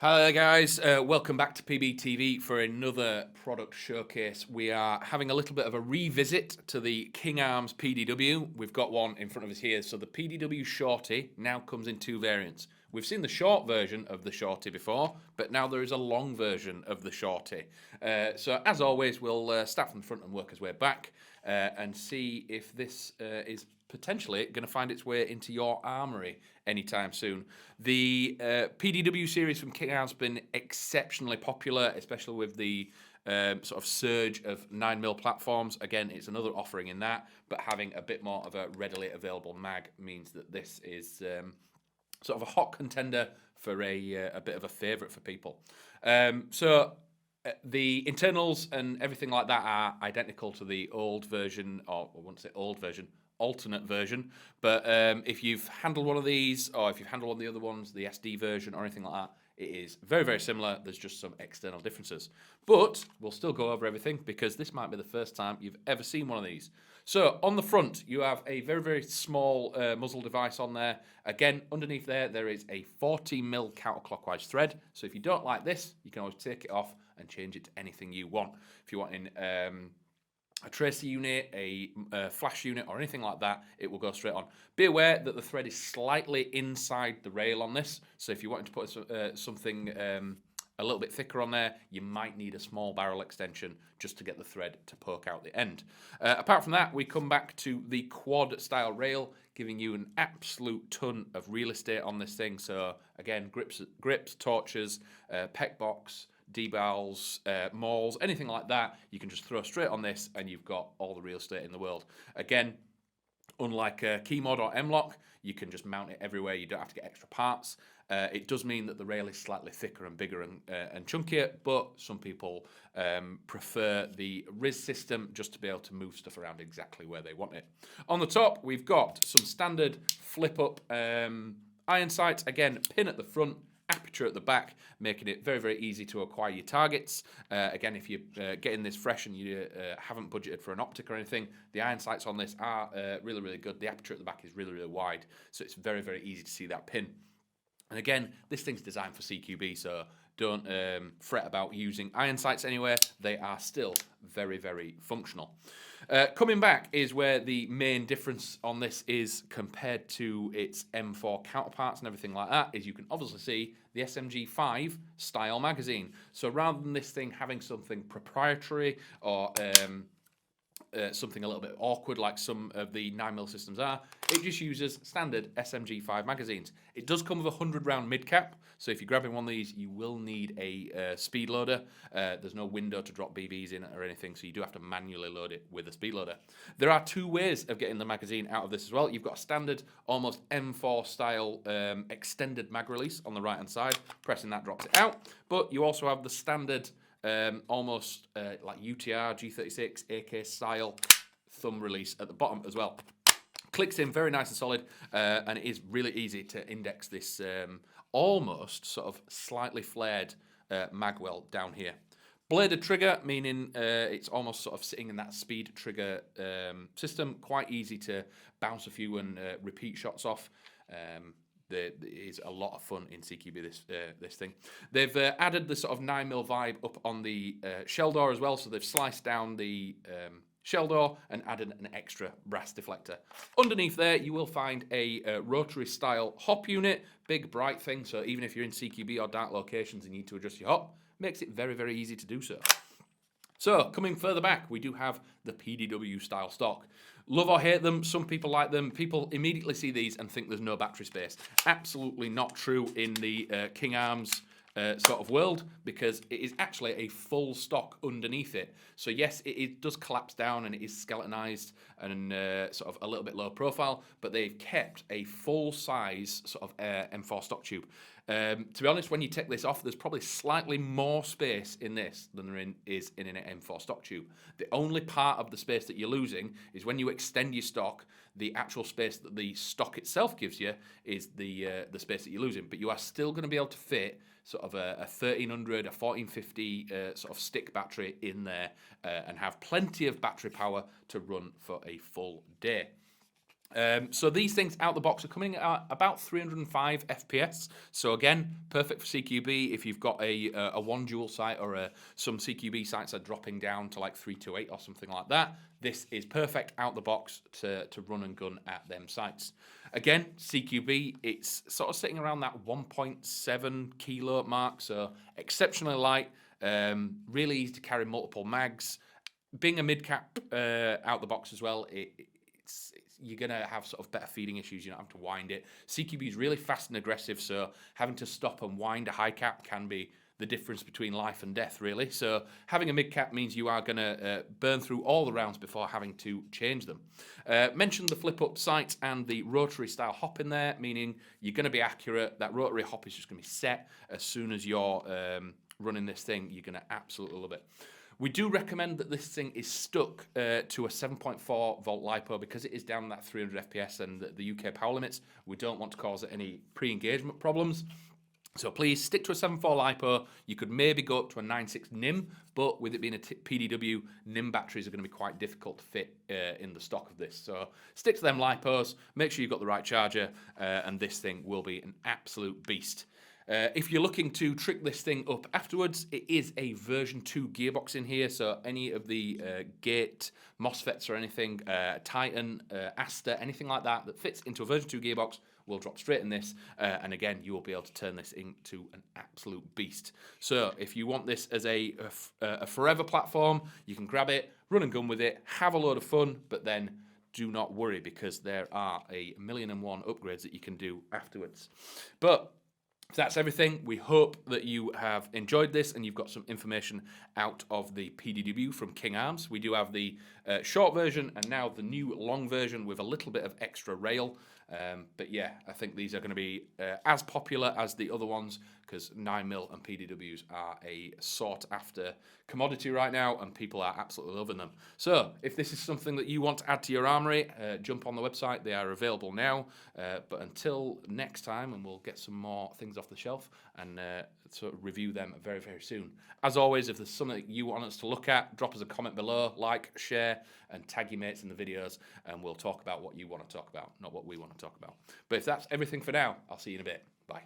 Hello guys, welcome back to PBTV for another product showcase. We are having a little bit of a revisit to the King Arms PDW. We've got one in front of us here. So the PDW Shorty now comes in two variants. We've seen the short version of the Shorty before, but now there is a long version of the Shorty. So as always, we'll start from the front and work our way back and see if this is potentially going to find its way into your armory anytime soon. The PDW series from King Arms has been exceptionally popular, especially with the sort of surge of 9mm platforms. Again, it's another offering in that, but having a bit more of a readily available mag means that this is sort of a hot contender for a bit of a favourite for people. The internals and everything like that are identical to the old version, or I wouldn't say old version, alternate version. But if you've handled one of these, or if you've handled one of the other ones, the SD version or anything like that, it is very, very similar. There's just some external differences. But we'll still go over everything because this might be the first time you've ever seen one of these. So on the front, you have a very, very small muzzle device on there. Again, underneath there is a 40mm counterclockwise thread. So if you don't like this, you can always take it off and change it to anything you want. If you want in a tracer unit, a flash unit, or anything like that, it will go straight on. Be aware that the thread is slightly inside the rail on this, so if you wanted to put something a little bit thicker on there, you might need a small barrel extension just to get the thread to poke out the end. Apart from that, we come back to the quad style rail, giving you an absolute ton of real estate on this thing. So again, grips, torches, pec box, D-barrels, mauls, anything like that, you can just throw straight on this and you've got all the real estate in the world. Again, unlike Keymod or M-Lock, you can just mount it everywhere. You don't have to get extra parts. It does mean that the rail is slightly thicker and bigger and chunkier, but some people prefer the RIS system just to be able to move stuff around exactly where they want it. On the top, we've got some standard flip-up iron sights. Again, pin at the front, aperture at the back, making it very, very easy to acquire your targets. Again, if you're getting this fresh and you haven't budgeted for an optic or anything, the iron sights on this are really, really good. The aperture at the back is really, really wide, so it's very, very easy to see that pin. And again, this thing's designed for CQB, so don't fret about using iron sights anywhere. They are still very, very functional. Coming back is where the main difference on this is compared to its M4 counterparts and everything like that, is you can obviously see the SMG5 style magazine. So rather than this thing having something proprietary or something a little bit awkward like some of the 9mm systems are, it just uses standard SMG5 magazines. It does come with a 100-round mid-cap, so if you're grabbing one of these, you will need a speed loader. There's no window to drop BBs in or anything, so you do have to manually load it with a speed loader. There are two ways of getting the magazine out of this as well. You've got a standard, almost M4 style extended mag release on the right-hand side. Pressing that drops it out, but you also have the standard almost like UTR, G36, AK style thumb release at the bottom as well. Clicks in very nice and solid, and it is really easy to index this almost sort of slightly flared mag weld down here. Bladed trigger, meaning it's almost sort of sitting in that speed trigger system. Quite easy to bounce a few and repeat shots off. There is a lot of fun in CQB, this thing. They've added the sort of 9mm vibe up on the shell door as well, so they've sliced down the shell door and added an extra brass deflector. Underneath there, you will find a rotary style hop unit, big bright thing, so even if you're in CQB or dark locations and you need to adjust your hop, makes it very, very easy to do so. So, coming further back, we do have the PDW style stock. Love or hate them, some people like them. People immediately see these and think there's no battery space. Absolutely not true in the King Arms sort of world, because it is actually a full stock underneath it. So yes, it does collapse down and it is skeletonized and sort of a little bit low profile, but they've kept a full size sort of M4 stock tube. To be honest, when you take this off, there's probably slightly more space in this than there is in an M4 stock tube. The only part of the space that you're losing is when you extend your stock, the actual space that the stock itself gives you is the space that you're losing. But you are still going to be able to fit sort of a 1300, a 1450 sort of stick battery in there and have plenty of battery power to run for a full day. So these things out the box are coming at about 305 FPS. So again, perfect for CQB. If you've got a one dual sight or some CQB sights are dropping down to like 328 or something like that, this is perfect out the box to run and gun at them sights. Again, CQB, it's sort of sitting around that 1.7 kilo mark, so exceptionally light, really easy to carry multiple mags. Being a mid-cap out the box as well, you're going to have sort of better feeding issues. You don't have to wind it. CQB is really fast and aggressive, so having to stop and wind a high cap can be the difference between life and death, really. So having a mid cap means you are going to burn through all the rounds before having to change them. Mentioned the flip-up sight and the rotary style hop in there, meaning you're going to be accurate. That rotary hop is just going to be set as soon as you're running this thing. You're going to absolutely love it. We do recommend that this thing is stuck to a 7.4 volt LiPo because it is down that 300 FPS and the UK power limits. We don't want to cause it any pre-engagement problems. So please stick to a 7.4 LiPo. You could maybe go up to a 9.6 NIM, but with it being a PDW, NIM batteries are going to be quite difficult to fit in the stock of this. So stick to them LiPos, make sure you've got the right charger, and this thing will be an absolute beast. If you're looking to trick this thing up afterwards, it is a version 2 gearbox in here, so any of the gate MOSFETs or anything, Titan, Aster, anything like that that fits into a version 2 gearbox will drop straight in this, and again, you will be able to turn this into an absolute beast. So if you want this as a forever platform, you can grab it, run and gun with it, have a load of fun, but then do not worry because there are a 1,000,001 upgrades that you can do afterwards. But that's everything. We hope that you have enjoyed this and you've got some information out of the PDW from King Arms. We do have the short version and now the new long version with a little bit of extra rail. But yeah, I think these are going to be as popular as the other ones because 9mm and PDWs are a sought after commodity right now and people are absolutely loving them. So if this is something that you want to add to your armory, jump on the website. They are available now. But until next time, and we'll get some more things off the shelf and sort of review them very, very soon. As always, if there's something you want us to look at, drop us a comment below, like, share, and tag your mates in the videos, and we'll talk about what you want to talk about, not what we want to talk about. But if that's everything for now, I'll see you in a bit. Bye.